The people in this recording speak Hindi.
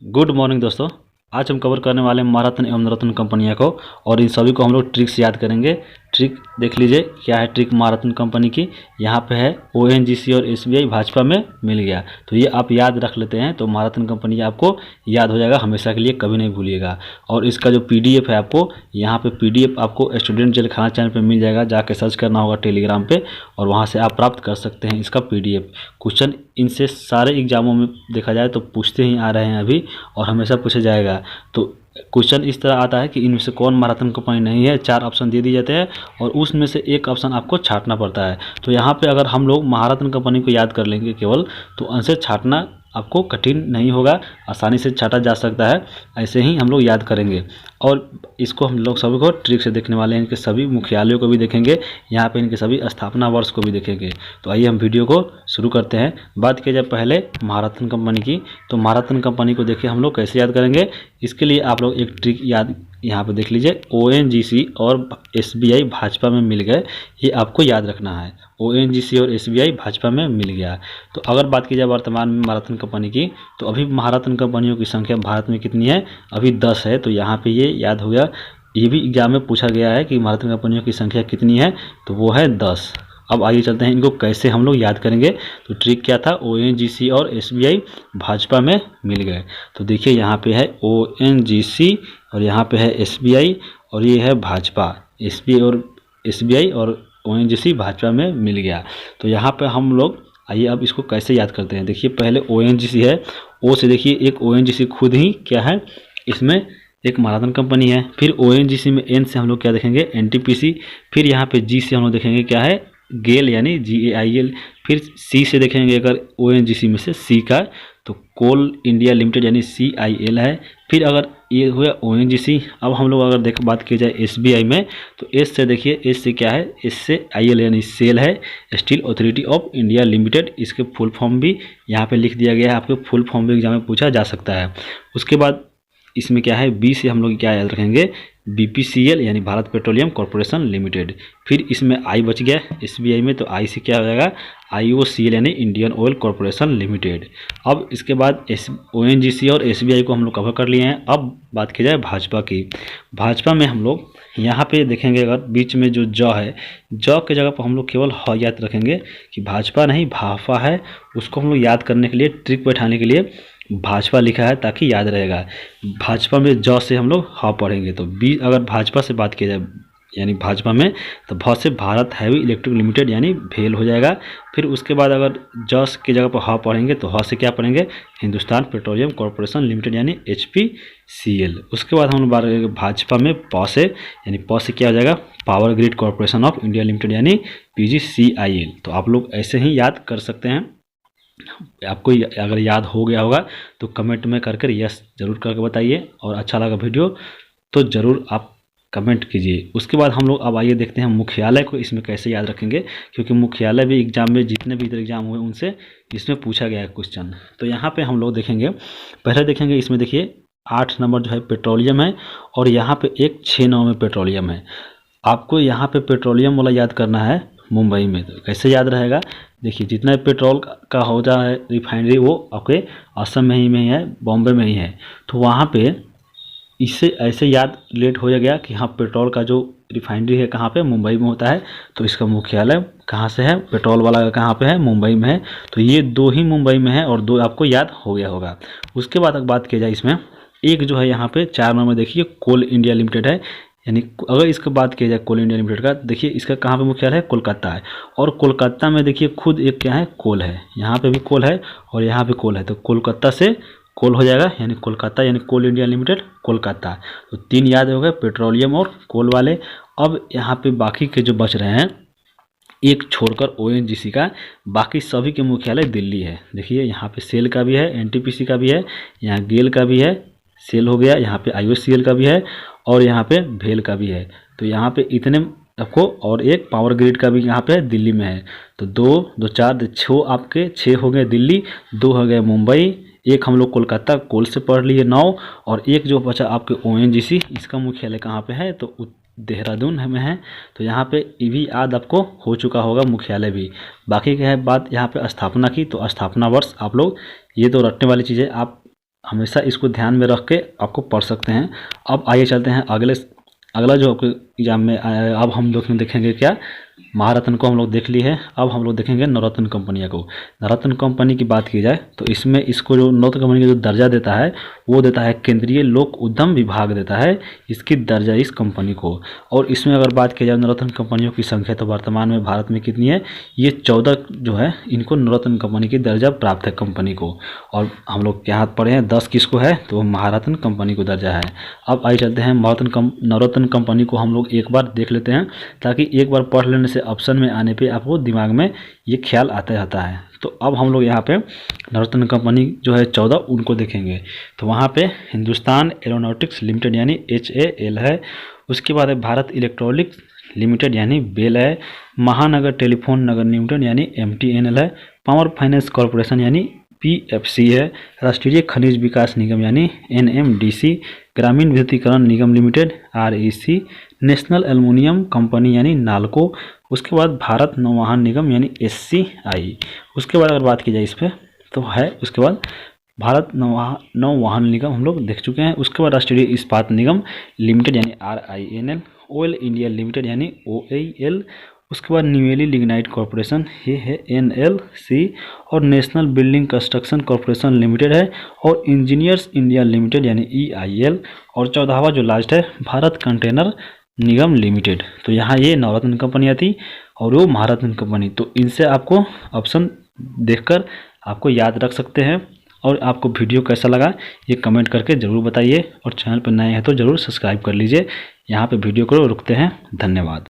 गुड मॉर्निंग दोस्तों। आज हम कवर करने वाले हैं महारत्न एवं नवरत्न कंपनियों को और इन सभी को हम लोग ट्रिक से याद करेंगे। ट्रिक देख लीजिए क्या है। ट्रिक महारत्न कंपनी की यहाँ पे है ओएनजीसी और एसबीआई भाजपा में मिल गया, तो ये आप याद रख लेते हैं तो महारत्न कंपनी आपको याद हो जाएगा हमेशा के लिए, कभी नहीं भूलिएगा। और इसका जो पीडीएफ है आपको यहाँ पे पीडीएफ आपको स्टूडेंट जेल खाना चैनल पे मिल जाएगा, जाके सर्च करना होगा टेलीग्राम पे और वहाँ से आप प्राप्त कर सकते हैं इसका पीडीएफ। क्वेश्चन इनसे सारे एग्जामों में देखा जाए तो पूछते ही आ रहे हैं अभी और हमेशा पूछा जाएगा। तो क्वेश्चन इस तरह आता है कि इनमें से कौन महारत्न कंपनी नहीं है, 4 ऑप्शन दे दिए जाते हैं और उसमें से एक ऑप्शन आपको छांटना पड़ता है। तो यहाँ पे अगर हम लोग महारत्न कंपनी को याद कर लेंगे केवल, तो आंसर छांटना आपको कठिन नहीं होगा, आसानी से छाटा जा सकता है। ऐसे ही हम लोग याद करेंगे और इसको हम लोग सभी को ट्रिक से देखने वाले हैं। इनके सभी मुख्यालयों को भी देखेंगे, यहाँ पे इनके सभी स्थापना वर्ष को भी देखेंगे। तो आइए हम वीडियो को शुरू करते हैं। बात की जाए पहले महारत्न कंपनी की, तो महारत्न कंपनी को देखिए हम लोग कैसे याद करेंगे। इसके लिए आप लोग एक ट्रिक याद यहाँ पे देख लीजिए। ओएनजीसी और एसबीआई भाजपा में मिल गए, ये आपको याद रखना है। ओएनजीसी और एसबीआई भाजपा में मिल गया। तो अगर बात की जाए वर्तमान में महारत्न कंपनी की, तो अभी महारत्न कंपनियों की संख्या भारत में कितनी है? अभी 10 है। तो यहाँ पे ये याद हो गया। ये भी एग्जाम में पूछा गया है कि महारत्न कंपनियों की संख्या कितनी है, तो वो है 10। अब आइए चलते हैं इनको कैसे हम लोग याद करेंगे। तो ट्रिक क्या था? ओएनजीसी और एसबीआई भाजपा में मिल गए। तो देखिए यहाँ पे है ओएनजीसी और यहाँ पे है एसबीआई और ये है भाजपा। एसबीआई और ओएनजीसी भाजपा में मिल गया। तो यहाँ पे हम लोग आइए अब इसको कैसे याद करते हैं। देखिए पहले ओएनजीसी है, ओ से देखिए एक ओएनजीसी खुद ही क्या है, इसमें एक महारत्न कंपनी है। फिर ओएनजीसी में एन से हम लोग क्या देखेंगे? एनटीपीसी। फिर यहाँ पे जी से हम लोग देखेंगे क्या है? गेल यानी GAIL। फिर सी से देखेंगे अगर ओएनजीसी में से सी का, तो कोल इंडिया लिमिटेड यानी CIL है। फिर अगर ये हुआ ओएनजीसी। अब हम लोग अगर बात की जाए एसबीआई में, तो एस से देखिए, एस से क्या है? एस से IL यानी सेल है, steel authority of India limited. इसके फुल फॉर्म भी यहाँ पे लिख दिया गया है, आपके फुल फॉर्म भी एग्जाम में पूछा जा सकता है। उसके बाद इसमें क्या है? बी से हम लोग क्या याद रखेंगे? BPCL यानी भारत पेट्रोलियम कॉरपोरेशन लिमिटेड। फिर इसमें आई बच गया एसबीआई में, तो आई से क्या हो जाएगा? IOCL यानी इंडियन ऑयल कॉरपोरेशन लिमिटेड। अब इसके बाद ओएनजीसी और एसबीआई को हम लोग कवर कर लिए हैं। अब बात की जाए भाजपा की। भाजपा में हम लोग यहाँ पे देखेंगे, अगर बीच में जो ज है, ज के जगह पर हम लोग केवल ह याद रखेंगे कि भाजपा नहीं भाफा है। उसको हम लोग याद करने के लिए, ट्रिक बैठाने के लिए भाजपा लिखा है ताकि याद रहेगा। भाजपा में ज से हम लोग ह पढ़ेंगे। तो बी अगर भाजपा से बात की जाए यानी भाजपा में, तो भ से भारत हैवी इलेक्ट्रिक लिमिटेड यानी भेल हो जाएगा। फिर उसके बाद अगर जस की जगह पर ह पढ़ेंगे तो ह से क्या पढ़ेंगे? हिंदुस्तान पेट्रोलियम कॉरपोरेशन लिमिटेड यानी HPCL। उसके बाद हम लोग बात करेंगे भाजपा में प से, यानी प से क्या हो जाएगा? Power grid corporation of India limited यानी PGCIL। तो आप लोग ऐसे ही याद कर सकते हैं। आपको अगर याद हो गया होगा तो कमेंट में कर यस जरूर करके बताइए, और अच्छा लगा वीडियो तो ज़रूर आप कमेंट कीजिए। उसके बाद हम लोग अब आइए देखते हैं मुख्यालय को इसमें कैसे याद रखेंगे, क्योंकि मुख्यालय भी एग्जाम में जितने भी इधर एग्जाम हुए उनसे इसमें पूछा गया है क्वेश्चन। तो यहाँ पे हम लोग देखेंगे, पहले देखेंगे इसमें देखिए 8 नंबर जो है पेट्रोलियम है और यहाँ पे एक 6 नंबर में पेट्रोलियम है। आपको यहाँ पे पेट्रोलियम वाला याद करना है मुंबई में। तो कैसे याद रहेगा? देखिए जितना पेट्रोल का हो जाए रिफाइनरी वो आपके असम में ही है, बॉम्बे में ही है। तो वहाँ पे इससे ऐसे याद लेट हो गया कि हाँ पेट्रोल का जो रिफाइनरी है कहाँ पे? मुंबई में होता है। तो इसका मुख्यालय कहाँ से है? पेट्रोल वाला का कहाँ पे है? मुंबई में है। तो ये 2 ही मुंबई में है और 2 आपको याद हो गया होगा। उसके बाद अगर बात की जाए इसमें, एक जो है यहाँ पे 4 नंबर में देखिए कोल इंडिया लिमिटेड है। यानी अगर इसका बात किया जाए कोल इंडिया लिमिटेड का, देखिए इसका कहाँ पे मुख्यालय है? कोलकाता है। और कोलकाता में देखिए खुद एक क्या है? कोल है। यहाँ पे भी कोल है और यहाँ पे कोल है। तो कोलकाता से कोल हो जाएगा यानी कोलकाता, यानी कोल इंडिया लिमिटेड कोलकाता। तो 3 याद हो गए, पेट्रोलियम और कोल वाले। अब यहाँ पे बाकी के जो बच रहे हैं, एक छोड़कर ओएनजीसी का, बाकी सभी के मुख्यालय दिल्ली है। देखिए यहाँ पे सेल का भी है, एनटीपीसी का भी है, यहाँ गेल का भी है, सेल हो गया, यहाँ पे IOCL का भी है और यहाँ पे भेल का भी है। तो यहाँ पे इतने आपको, और एक पावर ग्रिड का भी यहाँ पे दिल्ली में है। तो 2 2 4 6 आपके 6 हो गए दिल्ली, 2 हो गए मुंबई, एक हम लोग कोलकाता कोल से पढ़ लिए 9, और एक जो बचा आपके ओएनजीसी, इसका मुख्यालय कहाँ पे है? तो देहरादून में है। तो यहाँ पे ये भी याद आपको हो चुका होगा मुख्यालय भी। बाकी क्या है बात यहाँ पे स्थापना की, तो स्थापना वर्ष आप लोग ये तो रटने वाली चीज़ें आप हमेशा इसको ध्यान में रख के आपको पढ़ सकते हैं। अब आइए चलते हैं अगला जो आपके एग्जाम में आया है। अब हम लोग देखेंगे क्या, महारत्न को हम लोग देख लिए हैं, अब हम लोग देखेंगे नवरत्न कंपनियों को। नवरत्न कंपनी की बात की जाए तो इसमें इसको जो नवरत्न कंपनी का जो दर्जा देता है वो देता है केंद्रीय लोक उद्यम विभाग देता है इसकी दर्जा इस कंपनी को। और इसमें अगर बात की जाए नवरत्न कंपनियों की संख्या तो वर्तमान में भारत में कितनी है, ये 14 जो है इनको नवरत्न कंपनी की दर्जा प्राप्त है कंपनी को। और हम लोग यहाँ पढ़े हैं 10 किसको है, तो महारत्न कंपनी को दर्जा है। अब आइए चलते हैं नवरत्न कंपनी को हम लोग एक बार देख लेते हैं, ताकि एक बार पढ़ लेने से ऑप्शन में आने पे आपको दिमाग में ये ख्याल आता रहता है। तो अब हम लोग यहाँ पे नवरत्न कंपनी जो है 14 उनको देखेंगे। तो वहाँ पे हिंदुस्तान एरोनॉटिक्स लिमिटेड यानी HAL है, उसके बाद है भारत इलेक्ट्रॉनिक्स लिमिटेड यानी BEL है, महानगर टेलीफोन नगर लिमिटेड यानी MTNL है, पावर फाइनेंस कॉरपोरेशन यानी PFC है, राष्ट्रीय खनिज विकास निगम यानी NMDC, ग्रामीण विद्युतीकरण निगम limited REC, national aluminium company यानी नाल्को, उसके बाद भारत नौवहन निगम यानी SCI। उसके बाद अगर बात की जाए इस पर तो है, उसके बाद भारत नौवहन निगम हम लोग देख चुके हैं। उसके बाद राष्ट्रीय इस्पात निगम लिमिटेड यानी RINL, ऑयल इंडिया लिमिटेड यानी OIL, उसके बाद न्यूएली लिग्नाइट कॉरपोरेशन ये है NLC, और national building construction corporation limited है, और इंजीनियर्स इंडिया लिमिटेड यानी EIL, और 14वां जो लास्ट है भारत कंटेनर निगम लिमिटेड। तो यहाँ ये नवरत्न कंपनी आती और वो महारत्न कंपनी। तो इनसे आपको ऑप्शन देखकर आपको याद रख सकते हैं। और आपको वीडियो कैसा लगा ये कमेंट करके ज़रूर बताइए, और चैनल पर नए हैं तो ज़रूर सब्सक्राइब कर लीजिए। यहाँ पे वीडियो को रुकते हैं, धन्यवाद।